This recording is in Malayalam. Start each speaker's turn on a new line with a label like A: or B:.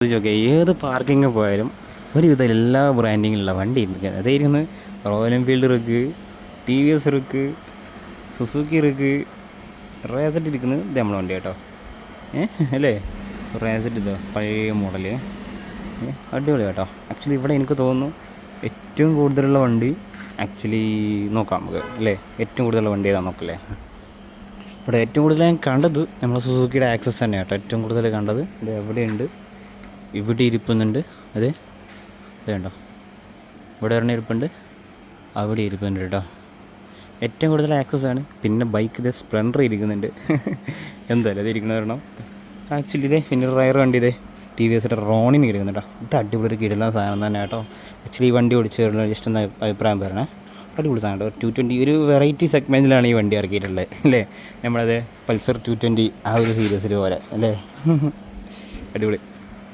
A: ചോദിച്ചോക്കെ ഏത് പാർക്കിങ്ങിൽ പോയാലും ഒരുവിധം എല്ലാ ബ്രാൻഡിങ്ങിലുള്ള വണ്ടി ഉണ്ട്. അതായിരുന്നു റോയൽ എൻഫീൽഡ് ഇருக்கு, ടി വി എസ് ഇருக்கு, സുസുക്കി ഇருக்கு, റേസറ്റ് ഇരിക്കുന്നത് ഇത് നമ്മളെ വണ്ടി കേട്ടോ. അല്ലേ, റേസറ്റ് ഇതോ പഴയ മോഡല് അടിപൊളി കേട്ടോ. ആക്ച്വലി ഇവിടെ എനിക്ക് തോന്നുന്നു ഏറ്റവും കൂടുതലുള്ള വണ്ടി ആക്ച്വലി നോക്കാം നമുക്ക് അല്ലേ, ഏറ്റവും കൂടുതലുള്ള വണ്ടി ഏതാ നോക്കല്ലേ. ഇവിടെ ഏറ്റവും കൂടുതൽ ഞാൻ കണ്ടത് നമ്മളെ സുസുക്കിയുടെ ആക്സസ് തന്നെ കേട്ടോ. ഏറ്റവും കൂടുതൽ കണ്ടത് ഇത് എവിടെയുണ്ട്, ഇവിടെ ഇരിപ്പുന്നുണ്ട്. അതെ വേണ്ടോ, ഇവിടെ ഒരെണ്ണം ഇരിപ്പുണ്ട്, അവിടെ ഇരിപ്പുണ്ട് കേട്ടോ. ഏറ്റവും കൂടുതൽ ആക്സസ് ആണ്. പിന്നെ ബൈക്ക് ഇതേ സ്പ്ലെൻഡർ ഇരിക്കുന്നുണ്ട്. എന്തായാലും അത് ഇരിക്കണ വരണം. ആക്ച്വലി ഇതേ പിന്നെ റയർ വണ്ടി ഇതേ ടി വി എസിൻ്റെ റോണിന് ഇരിക്കുന്നുണ്ടോ. ഇത് അടിപൊളി ഒരു കിടല സാധനം തന്നെ കേട്ടോ. ആക്ച്വലി ഈ വണ്ടി ഓടിച്ച് ജസ്റ്റ് ഒന്ന് അഭിപ്രായം പറയണേ. അടിപൊളി സാധനം കേട്ടോ. 220 ഒരു വെറൈറ്റി സെഗ്മെൻറ്റിലാണ് ഈ വണ്ടി ഇറക്കിയിട്ടുള്ളത് അല്ലേ. നമ്മളത് പൾസർ 220 ആ ഒരു സീരീസിൽ പോലെ അല്ലേ. അടിപൊളി.